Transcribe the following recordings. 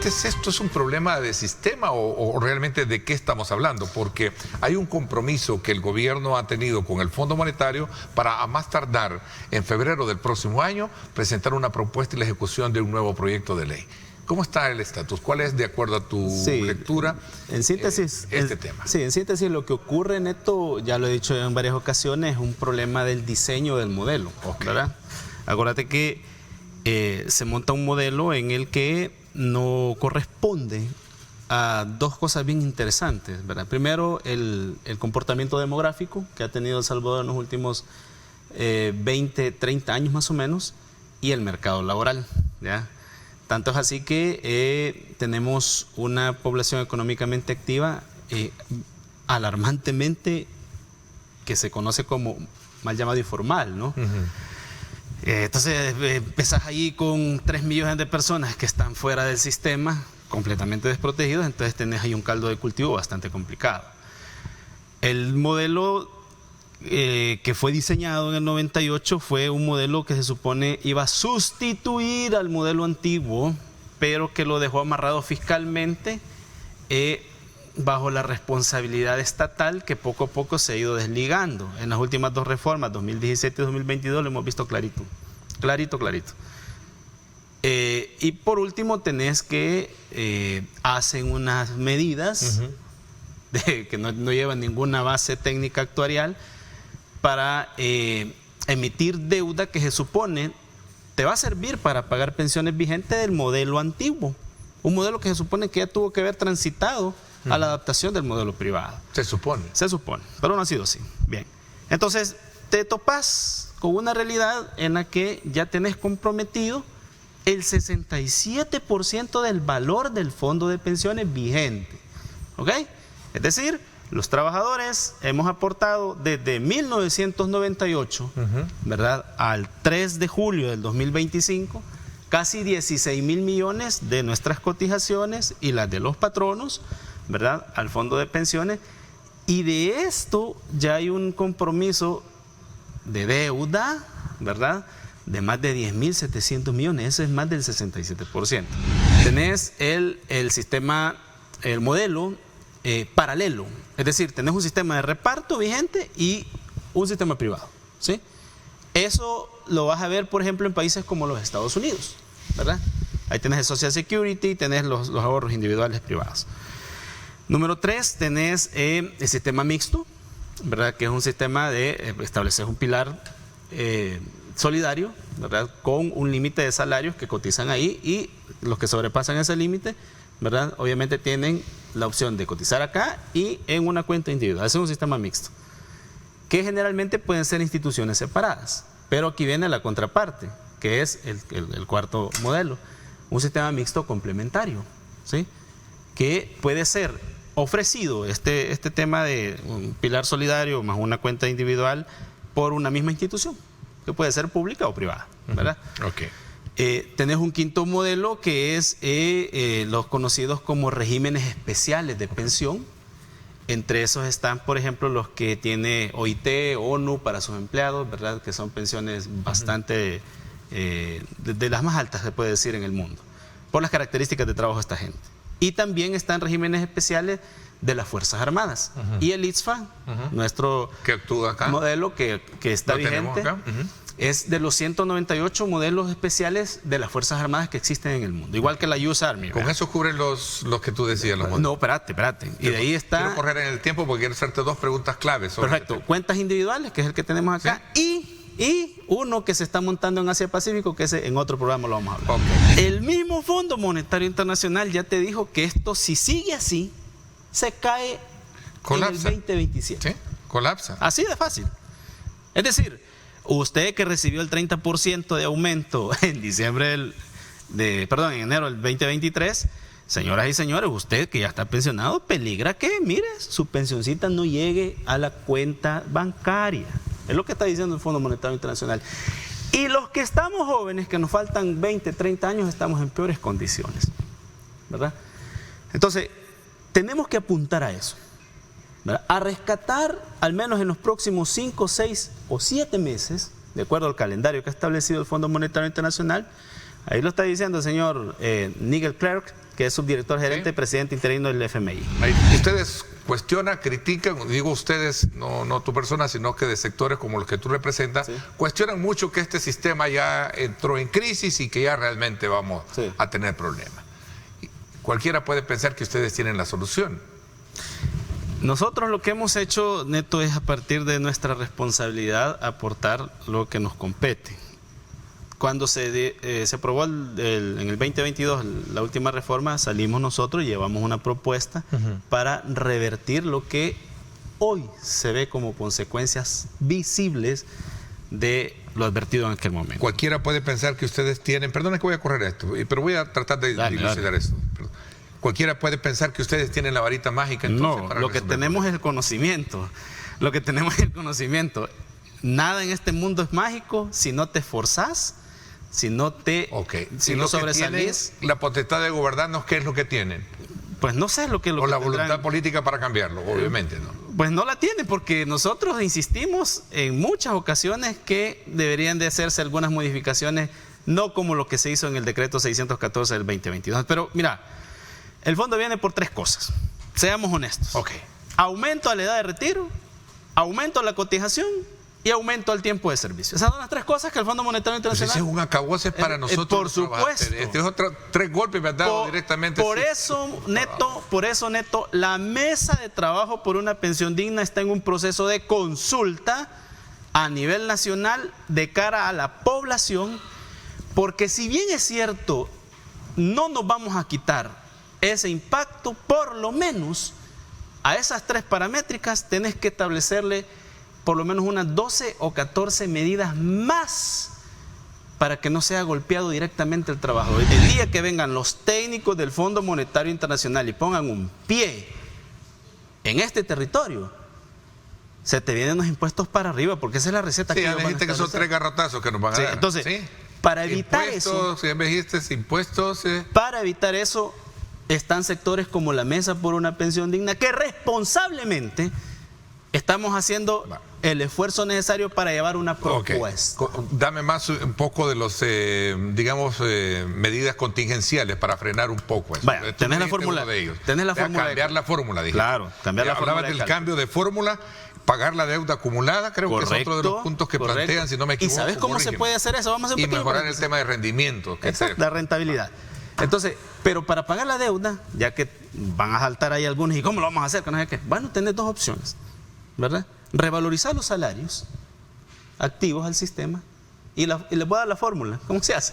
¿Esto es un problema de sistema o realmente de qué estamos hablando? Porque hay un compromiso que el gobierno ha tenido con el Fondo Monetario para a más tardar en febrero del próximo año presentar una propuesta y la ejecución de un nuevo proyecto de ley. ¿Cómo está el estatus? ¿Cuál es, de acuerdo a tu lectura, en síntesis, este tema? Sí, en síntesis lo que ocurre, Neto, ya lo he dicho en varias ocasiones, es un problema del diseño del modelo, ¿verdad? Acuérdate que se monta un modelo en el que no corresponde a dos cosas bien interesantes, ¿verdad? Primero, el comportamiento demográfico que ha tenido El Salvador en los últimos 20, 30 años más o menos, y el mercado laboral, ¿ya? Tanto es así que tenemos una población económicamente activa alarmantemente, que se conoce como mal llamado informal, ¿no? Entonces empezás ahí con 3 millones de personas que están fuera del sistema, completamente desprotegidos, entonces tenés ahí un caldo de cultivo bastante complicado. El modelo que fue diseñado en el 98 fue un modelo que se supone iba a sustituir al modelo antiguo, pero que lo dejó amarrado fiscalmente bajo la responsabilidad estatal, que poco a poco se ha ido desligando. En las últimas dos reformas, 2017 y 2022, lo hemos visto clarito. Y por último tenés que hacen unas medidas que no llevan ninguna base técnica actuarial para emitir deuda que se supone te va a servir para pagar pensiones vigentes del modelo antiguo, un modelo que se supone que ya tuvo que haber transitado a la adaptación del modelo privado. Se supone, pero no ha sido así. Bien, entonces te topas con una realidad en la que ya tenés comprometido el 67% del valor del fondo de pensiones vigente, ¿ok? Es decir, los trabajadores hemos aportado desde 1998, ¿verdad?, al 3 de julio del 2025, casi 16,000 millones de nuestras cotizaciones y las de los patronos, ¿verdad?, al fondo de pensiones. Y de esto ya hay un compromiso de deuda, ¿verdad?, de más de 10,700 millones. Eso es más del 67%. Tenés el sistema, el modelo paralelo, es decir, tenés un sistema de reparto vigente y un sistema privado, ¿sí? Eso lo vas a ver, por ejemplo, en países como los Estados Unidos, ¿verdad? Ahí tenés el Social Security, tenés los ahorros individuales privados. Número 3, tenés el sistema mixto, ¿verdad?, que es un sistema de establecer un pilar solidario, ¿verdad?, con un límite de salarios que cotizan ahí, y los que sobrepasan ese límite, ¿verdad?, obviamente tienen la opción de cotizar acá y en una cuenta individual. Ese es un sistema mixto, que generalmente pueden ser instituciones separadas. Pero aquí viene la contraparte, que es el cuarto modelo, un sistema mixto complementario, ¿sí?, que puede ser ofrecido este tema de un pilar solidario más una cuenta individual por una misma institución, que puede ser pública o privada, ¿verdad? Tenés un quinto modelo que es los conocidos como regímenes especiales de pensión. Entre esos están, por ejemplo, los que tiene OIT, ONU para sus empleados, ¿verdad?, que son pensiones bastante de las más altas, se puede decir, en el mundo, por las características de trabajo de esta gente. Y también están regímenes especiales de las Fuerzas Armadas. Y el ITSFA, nuestro que actúa acá, modelo que está vigente, es de los 198 modelos especiales de las Fuerzas Armadas que existen en el mundo, igual que la US Army. ¿Con eso cubren los que tú decías? No, espérate. Y de ahí está... Quiero correr en el tiempo porque quiero hacerte dos preguntas claves. Perfecto. Cuentas individuales, que es el que tenemos acá, ¿sí?, y uno que se está montando en Asia Pacífico, que ese en otro programa lo vamos a hablar. El mismo Fondo Monetario Internacional ya te dijo que esto, si sigue así, se cae en el 2027. ¿Sí? Colapsa. Así de fácil. Es decir, usted que recibió el 30% de aumento en en enero del 2023, señoras y señores, usted que ya está pensionado, peligra que, mire, su pensioncita no llegue a la cuenta bancaria. Es lo que está diciendo el Fondo Monetario Internacional. Y los que estamos jóvenes, que nos faltan 20, 30 años, estamos en peores condiciones, ¿verdad? Entonces, tenemos que apuntar a eso, ¿verdad?, a rescatar, al menos en los próximos 5, 6 o 7 meses, de acuerdo al calendario que ha establecido el Fondo Monetario Internacional. Ahí lo está diciendo el señor Nigel Clark, que es subdirector gerente y presidente interino del FMI. Ustedes cuestionan, critican, digo ustedes, no tu persona, sino que de sectores como los que tú representas, cuestionan mucho que este sistema ya entró en crisis y que ya realmente vamos a tener problemas. Cualquiera puede pensar que ustedes tienen la solución. Nosotros lo que hemos hecho, Neto, es a partir de nuestra responsabilidad aportar lo que nos compete. Cuando se aprobó en el 2022 la última reforma, salimos nosotros y llevamos una propuesta para revertir lo que hoy se ve como consecuencias visibles de lo advertido en aquel momento. Cualquiera puede pensar que ustedes tienen, perdona que voy a correr esto, pero voy a tratar de dilucidar esto. Cualquiera puede pensar que ustedes tienen la varita mágica. Entonces, no, lo que tenemos es el conocimiento. Lo que tenemos es el conocimiento. Nada en este mundo es mágico si no te esforzás, si no te si no sobresalís. La potestad de gobernarnos, ¿qué es lo que tienen? Pues no sé lo que o la voluntad política para cambiarlo, obviamente, ¿no? Pues no la tienen, porque nosotros insistimos en muchas ocasiones que deberían de hacerse algunas modificaciones, no como lo que se hizo en el decreto 614 del 2022. Pero mira, el fondo viene por 3 cosas. Seamos honestos. Aumento a la edad de retiro, aumento a la cotización y aumento al tiempo de servicio. Esas son las 3 cosas que el Fondo Monetario Internacional... Pues ese es un acabose para nosotros. Por supuesto. Este es otro 3 golpes me han dado directamente. Por eso, Neto, la mesa de trabajo por una pensión digna está en un proceso de consulta a nivel nacional de cara a la población, porque si bien es cierto, no nos vamos a quitar ese impacto, por lo menos a esas 3 paramétricas tenés que establecerle por lo menos unas 12 o 14 medidas más para que no sea golpeado directamente el trabajador. El día que vengan los técnicos del Fondo Monetario Internacional y pongan un pie en este territorio, se te vienen los impuestos para arriba, porque esa es la receta que ellos van a dijiste que son 3 garrotazos que nos van a dar. Entonces, para evitar impuestos, impuestos. Para evitar eso, están sectores como la Mesa por una Pensión Digna, que responsablemente estamos haciendo el esfuerzo necesario para llevar una propuesta. Dame más un poco de los, medidas contingenciales para frenar un poco eso. Vaya, tenés la fórmula. Tenés la fórmula. Cambiar la fórmula, dije. Claro, cambiar la fórmula. Hablabas del cambio de fórmula, pagar la deuda acumulada, creo que es otro de los puntos que plantean, si no me equivoco. ¿Y sabes cómo se puede hacer eso? Vamos a hacer y mejorar el tema de rendimiento. Exacto, la rentabilidad. Entonces, pero para pagar la deuda, ya que van a saltar ahí algunos, ¿y cómo lo vamos a hacer? Que no sé qué. Bueno, tenés 2 opciones, ¿verdad? Revalorizar los salarios activos al sistema y les voy a dar la fórmula. ¿Cómo se hace?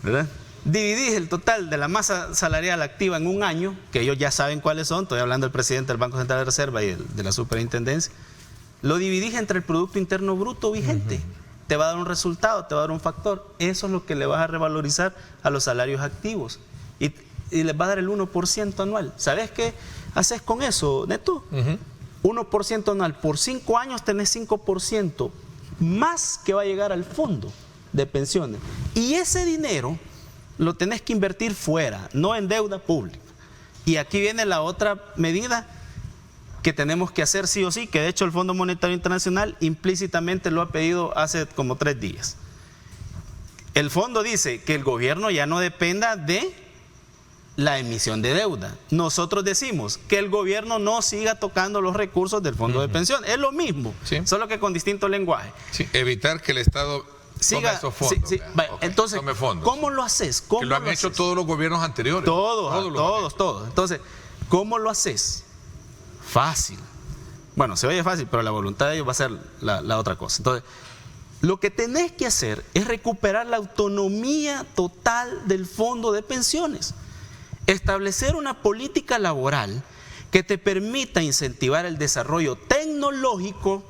¿Verdad? Dividís el total de la masa salarial activa en un año, que ellos ya saben cuáles son, estoy hablando del presidente del Banco Central de Reserva y de la superintendencia, lo dividís entre el Producto Interno Bruto vigente. Te va a dar un resultado, te va a dar un factor. Eso es lo que le vas a revalorizar a los salarios activos. Y les va a dar el 1% anual. ¿Sabes qué haces con eso, Neto? 1% anual. Por 5 años tenés 5% más que va a llegar al fondo de pensiones. Y ese dinero lo tenés que invertir fuera, no en deuda pública. Y aquí viene la otra medida que tenemos que hacer sí o sí, que de hecho el Fondo Monetario Internacional implícitamente lo ha pedido hace como 3 días. El fondo dice que el gobierno ya no dependa de la emisión de deuda. Nosotros decimos que el gobierno no siga tocando los recursos del fondo de pensión. Es lo mismo, solo que con distinto lenguaje. Evitar que el Estado tome esos fondos. Entonces, ¿cómo lo haces? Que lo han hecho todos los gobiernos anteriores. Todos. Entonces, ¿cómo lo haces? Fácil. Bueno, se oye fácil, pero la voluntad de ellos va a ser la otra cosa. Entonces, lo que tenés que hacer es recuperar la autonomía total del fondo de pensiones. Establecer una política laboral que te permita incentivar el desarrollo tecnológico,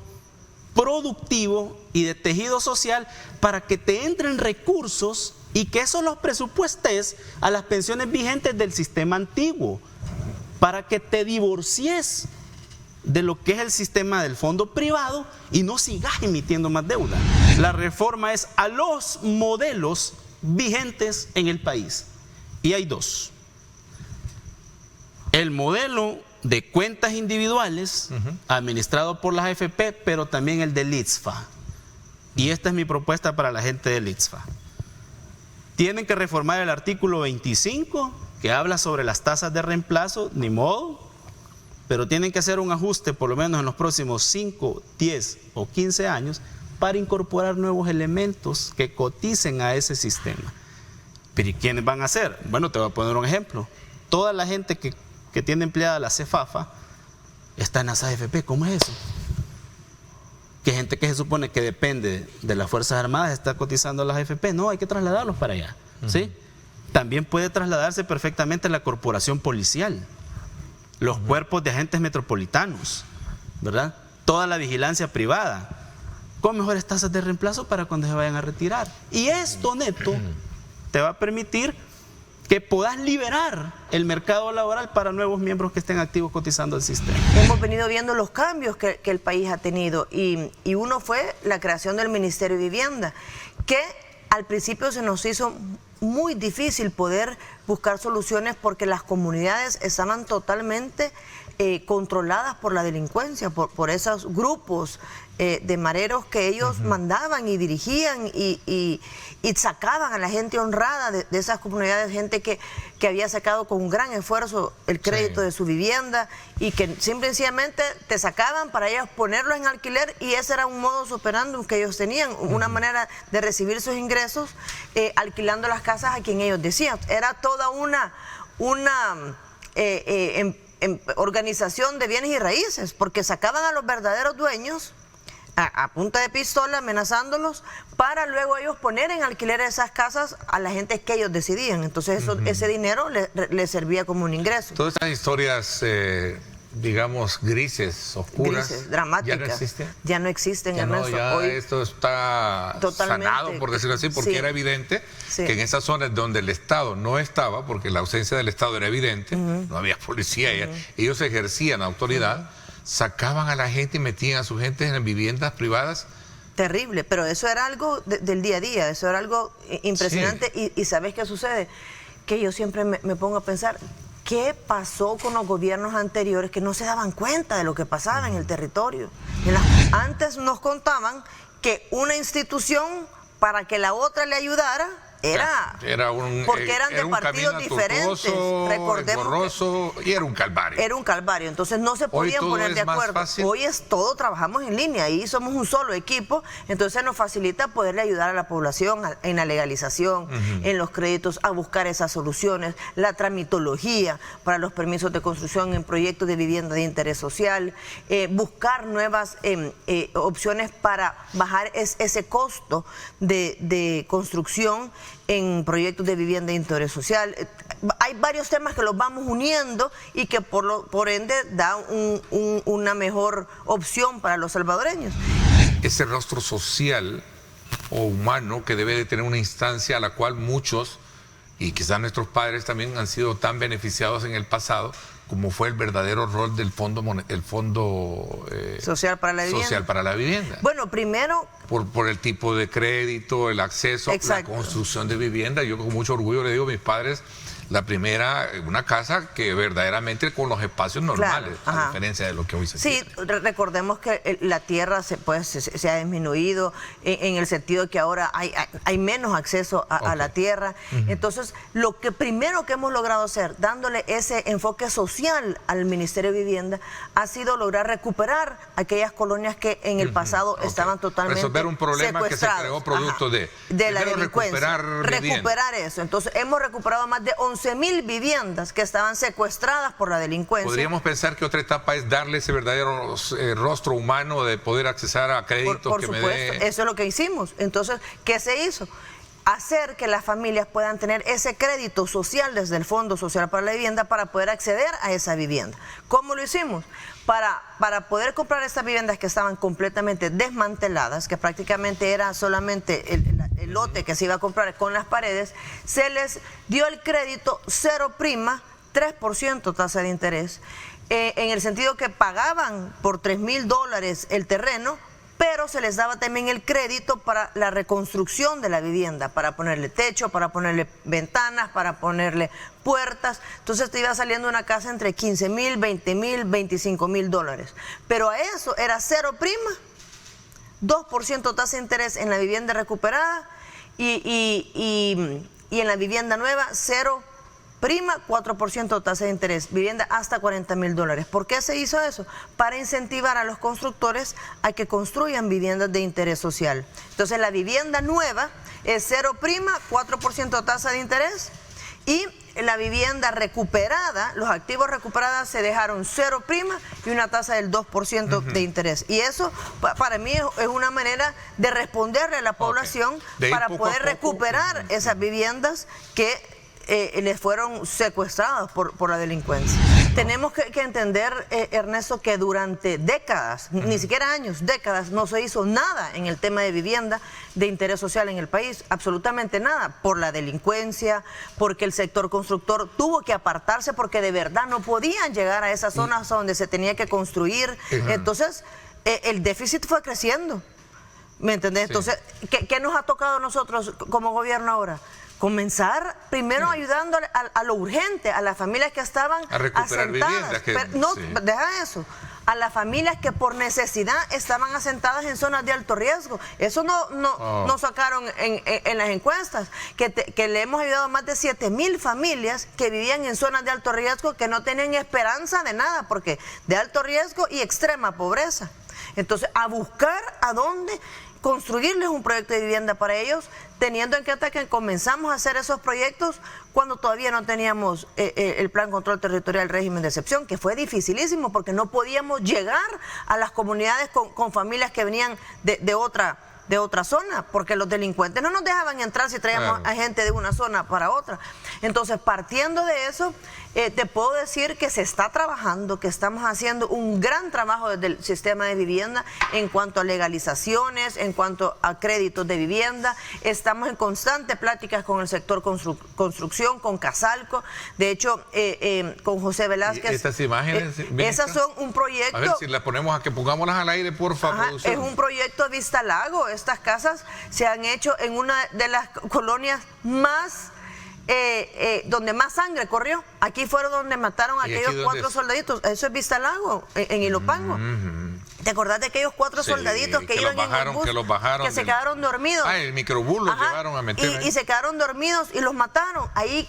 productivo y de tejido social para que te entren recursos y que eso los presupuestes a las pensiones vigentes del sistema antiguo, para que te divorcies de lo que es el sistema del fondo privado y no sigas emitiendo más deuda. La reforma es a los modelos vigentes en el país. Y hay 2. El modelo de cuentas individuales, administrado por las AFP, pero también el del ITSFA. Y esta es mi propuesta para la gente del ITSFA. Tienen que reformar el artículo 25 que habla sobre las tasas de reemplazo, ni modo, pero tienen que hacer un ajuste por lo menos en los próximos 5, 10 o 15 años para incorporar nuevos elementos que coticen a ese sistema. ¿Pero y quiénes van a hacer? Bueno, te voy a poner un ejemplo. Toda la gente que tiene empleada la CEFAFA está en las AFP. ¿Cómo es eso? Que gente que se supone que depende de las Fuerzas Armadas está cotizando a las AFP. No, hay que trasladarlos para allá. ¿Sí? También puede trasladarse perfectamente la corporación policial, los cuerpos de agentes metropolitanos, ¿verdad? Toda la vigilancia privada, con mejores tasas de reemplazo para cuando se vayan a retirar. Y esto, neto, te va a permitir que puedas liberar el mercado laboral para nuevos miembros que estén activos cotizando al sistema. Hemos venido viendo los cambios que el país ha tenido y uno fue la creación del Ministerio de Vivienda, que al principio se nos hizo muy difícil poder buscar soluciones porque las comunidades estaban totalmente controladas por la delincuencia, por esos grupos de mareros que ellos mandaban y dirigían y sacaban a la gente honrada de esas comunidades, gente que había sacado con un gran esfuerzo el crédito de su vivienda y que simplemente te sacaban para ellos ponerlo en alquiler, y ese era un modus operandi que ellos tenían, una manera de recibir sus ingresos alquilando las casas a quien ellos decían. Era toda una organización de bienes y raíces, porque sacaban a los verdaderos dueños a punta de pistola, amenazándolos, para luego ellos poner en alquiler esas casas a la gente que ellos decidían. Entonces ese dinero les servía como un ingreso. Todas estas historias, digamos, grises, oscuras, dramáticas, ¿ya no existen? Ya no existen, ya Ernesto. No, ya hoy esto está sanado, por decirlo así, porque era evidente que en esas zonas donde el Estado no estaba, porque la ausencia del Estado era evidente, no había policía, ellos ejercían autoridad, sacaban a la gente y metían a su gente en viviendas privadas. Terrible, pero eso era algo del día a día, eso era algo impresionante. Y ¿sabes qué sucede? Que yo siempre me pongo a pensar, ¿qué pasó con los gobiernos anteriores que no se daban cuenta de lo que pasaba en el territorio? Antes nos contaban que una institución, para que la otra le ayudara, porque eran de partidos diferentes. Recordemos y era un calvario. Era un calvario, entonces no se podían poner de acuerdo. Hoy es todo, trabajamos en línea y somos un solo equipo, entonces nos facilita poderle ayudar a la población en la legalización, en los créditos, a buscar esas soluciones, la tramitología para los permisos de construcción en proyectos de vivienda de interés social, buscar nuevas opciones para bajar ese costo de construcción en proyectos de vivienda de interés social. Hay varios temas que los vamos uniendo y que por ende da una mejor opción para los salvadoreños. Ese rostro social o humano que debe de tener una instancia a la cual muchos, y quizás nuestros padres también, han sido tan beneficiados en el pasado, como fue el verdadero rol del Fondo Social para la Vivienda. Bueno, primero, por el tipo de crédito, el acceso, la construcción de vivienda. Yo con mucho orgullo le digo a mis padres, la primera, una casa que verdaderamente con los espacios normales, a diferencia de lo que hoy se tiene. Sí, recordemos que la tierra se ha disminuido en el sentido de que ahora hay menos acceso a la tierra. Entonces, lo primero que hemos logrado hacer, dándole ese enfoque social al Ministerio de Vivienda, ha sido lograr recuperar aquellas colonias que en el pasado estaban totalmente resolver un problema que se creó producto de la delincuencia. Recuperar eso. Entonces, hemos recuperado más de 11.000 viviendas que estaban secuestradas por la delincuencia. Podríamos pensar que otra etapa es darle ese verdadero rostro humano de poder accesar a créditos. Por supuesto, eso es lo que hicimos. Entonces, ¿qué se hizo? Hacer que las familias puedan tener ese crédito social desde el Fondo Social para la Vivienda para poder acceder a esa vivienda. ¿Cómo lo hicimos? Para poder comprar estas viviendas que estaban completamente desmanteladas, que prácticamente era solamente el lote que se iba a comprar con las paredes, se les dio el crédito 0 prima, 3% tasa de interés, en el sentido que pagaban por $3.000 el terreno, pero se les daba también el crédito para la reconstrucción de la vivienda, para ponerle techo, para ponerle ventanas, para ponerle puertas. Entonces te iba saliendo una casa entre $15.000, $20.000, $25.000. Pero a eso era 0 prima, 2% tasa de interés en la vivienda recuperada y en la vivienda nueva 0 prima, 4% tasa de interés, vivienda hasta $40,000. ¿Por qué se hizo eso? Para incentivar a los constructores a que construyan viviendas de interés social. Entonces la vivienda nueva es 0 prima, 4% tasa de interés, y la vivienda recuperada, los activos recuperados se dejaron 0 prima y una tasa del 2% de interés. Y eso para mí es una manera de responderle a la población para poder recuperar esas viviendas que les fueron secuestradas por la delincuencia. Tenemos que entender, Ernesto, que durante décadas, ni siquiera años, décadas, no se hizo nada en el tema de vivienda de interés social en el país, absolutamente nada, por la delincuencia, porque el sector constructor tuvo que apartarse porque de verdad no podían llegar a esas zonas donde se tenía que construir. Entonces, el déficit fue creciendo, ¿me entendés? Entonces, ¿qué nos ha tocado a nosotros como gobierno ahora? Comenzar primero ayudando a lo urgente, a las familias que estaban a recuperar asentadas. viviendas. Deja eso. A las familias que por necesidad estaban asentadas en zonas de alto riesgo. Eso no sacaron en las encuestas. Que le hemos ayudado a más de 7,000 familias que vivían en zonas de alto riesgo, que no tenían esperanza de nada, porque de alto riesgo y extrema pobreza. Entonces, a buscar a dónde construirles un proyecto de vivienda para ellos, teniendo en cuenta que comenzamos a hacer esos proyectos cuando todavía no teníamos el Plan Control Territorial Régimen de Excepción, que fue dificilísimo porque no podíamos llegar a las comunidades con familias que venían de otra zona, porque los delincuentes no nos dejaban entrar si traíamos a gente de una zona para otra. Entonces, partiendo de eso, te puedo decir que se está trabajando, que estamos haciendo un gran trabajo desde el sistema de vivienda en cuanto a legalizaciones, en cuanto a créditos de vivienda. Estamos en constante pláticas con el sector construcción, con Casalco. De hecho, con José Velázquez. ¿Y estas imágenes? Esas son un proyecto. A ver si las ponemos a que pongámoslas al aire, por favor. Es un proyecto Vista Lago. Estas casas se han hecho en una de las colonias más donde más sangre corrió. Aquí fueron donde mataron a aquellos 4 soldaditos. Eso es Vista Lago, en Ilopango. ¿Te acordás de aquellos 4 soldaditos que iban en el bus, que se quedaron dormidos? El microbús los llevaron a meter. Y se quedaron dormidos y los mataron. Ahí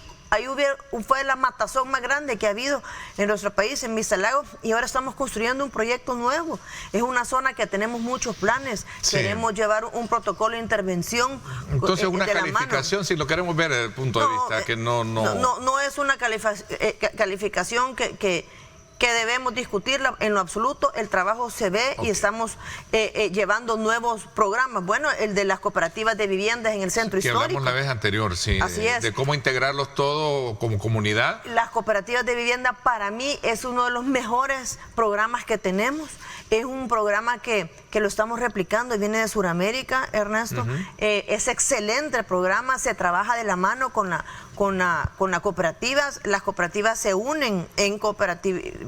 fue la matazón más grande que ha habido en nuestro país, en Vista Lago, y ahora estamos construyendo un proyecto nuevo. Es una zona que tenemos muchos planes. Queremos llevar un protocolo de intervención. Entonces, una calificación, si lo queremos ver desde el punto de vista, que no es una calificación que debemos discutirla en lo absoluto. El trabajo se ve y estamos llevando nuevos programas. Bueno, el de las cooperativas de viviendas en el centro histórico. Que hablamos la vez anterior, sí. Así es. De cómo integrarlos todos como comunidad. Las cooperativas de vivienda para mí es uno de los mejores programas que tenemos. Es un programa que lo estamos replicando y viene de Sudamérica, Ernesto. Es excelente el programa, se trabaja de la mano con las cooperativas. Las cooperativas se unen en cooperativas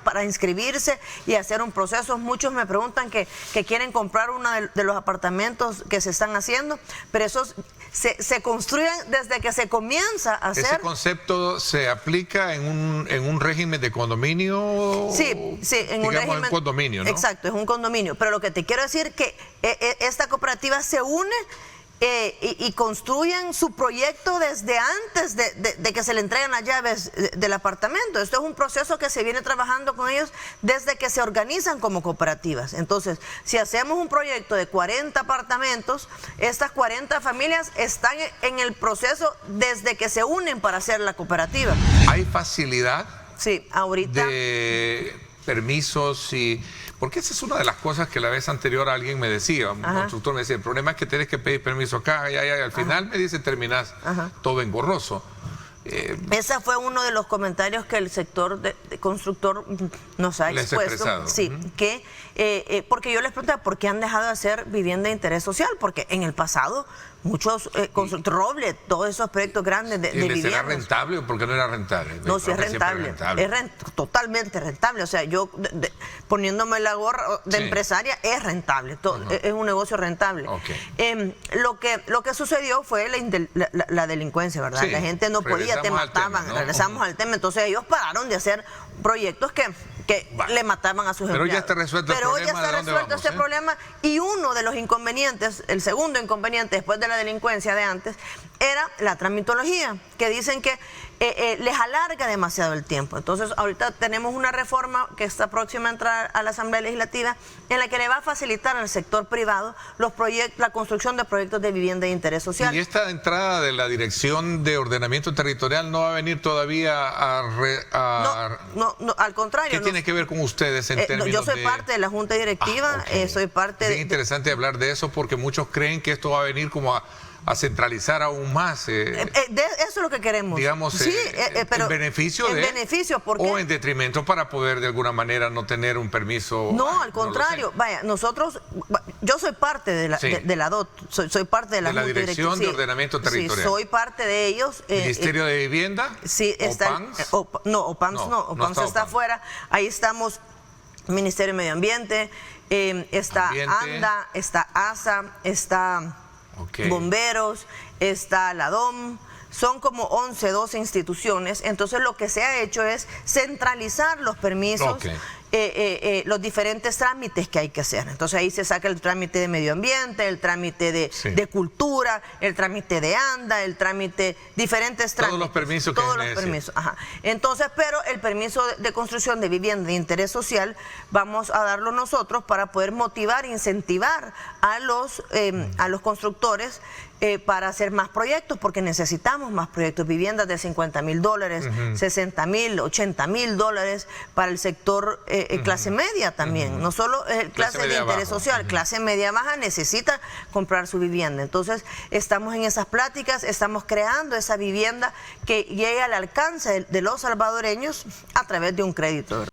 para inscribirse y hacer un proceso. Muchos me preguntan que quieren comprar uno de los apartamentos que se están haciendo, pero esos se construyen desde que se comienza a hacer. ¿Ese concepto se aplica en un régimen de condominio? Sí, en un régimen de condominio, ¿no? Exacto, es un condominio. Pero lo que te quiero decir es que esta cooperativa se une y construyen su proyecto desde antes de que se le entreguen las llaves del apartamento. Esto es un proceso que se viene trabajando con ellos desde que se organizan como cooperativas. Entonces, si hacemos un proyecto de 40 apartamentos, estas 40 familias están en el proceso desde que se unen para hacer la cooperativa. ¿Hay facilidad? Sí, ahorita. De permisos y... Porque esa es una de las cosas que la vez anterior alguien me decía, un constructor me decía, el problema es que tienes que pedir permiso acá, y al final me dice, terminás todo engorroso. Ese fue uno de los comentarios que el sector de constructor nos ha expuesto. Sí, porque yo les preguntaba por qué han dejado de hacer vivienda de interés social, porque en el pasado muchos Roble, todos esos proyectos grandes de vivienda. ¿Será rentable o por qué no era rentable? No, sí es rentable. Totalmente rentable. O sea, yo poniéndome la gorra de empresaria, es rentable. Es un negocio rentable. Lo que sucedió fue la delincuencia, ¿verdad? La gente no podía, te mataban. Regresamos al tema. Entonces ellos pararon de hacer proyectos que le mataban a sus empleados. Pero ya está resuelto el problema. Pero ya está resuelto este problema. Y uno de los inconvenientes, el segundo inconveniente después de la delincuencia de antes, era la tramitología, que dicen que les alarga demasiado el tiempo. Entonces, ahorita tenemos una reforma que está próxima a entrar a la Asamblea Legislativa, en la que le va a facilitar al sector privado la construcción de proyectos de vivienda de interés social. ¿Y esta entrada de la Dirección de Ordenamiento Territorial no va a venir todavía No, al contrario. ¿Qué tiene que ver con ustedes en términos de...? Yo soy parte de la Junta Directiva, soy parte de... Es interesante hablar de eso porque muchos creen que esto va a venir como a centralizar aún más. Eso es lo que queremos. Digamos, sí, pero en beneficio en de... beneficio, ¿por qué? O en detrimento para poder de alguna manera no tener un permiso. No, al contrario. Vaya, yo soy parte de la DOT, soy parte de la Junta Dirección de Ordenamiento Territorial. Sí, soy parte de ellos. ¿Ministerio de Vivienda? Sí, está. OPAMS no está afuera. Ahí estamos, Ministerio de Medio Ambiente, está ANDA, está ASA, está... Bomberos, está la DOM, son como 11, 12 instituciones. Entonces lo que se ha hecho es centralizar los permisos, los diferentes trámites que hay que hacer. Entonces ahí se saca el trámite de medio ambiente, el trámite de cultura, el trámite de ANDA, el trámite, diferentes trámites. Todos los permisos Todos los permisos, ajá. Entonces, pero el permiso de construcción de vivienda de interés social vamos a darlo nosotros para poder motivar, incentivar a los constructores para hacer más proyectos, porque necesitamos más proyectos, viviendas de $50,000, 60,000, 80,000 dólares para el sector clase media también, no solo clase de interés social, clase media baja necesita comprar su vivienda. Entonces estamos en esas pláticas, estamos creando esa vivienda que llegue al alcance de los salvadoreños a través de un crédito, ¿verdad?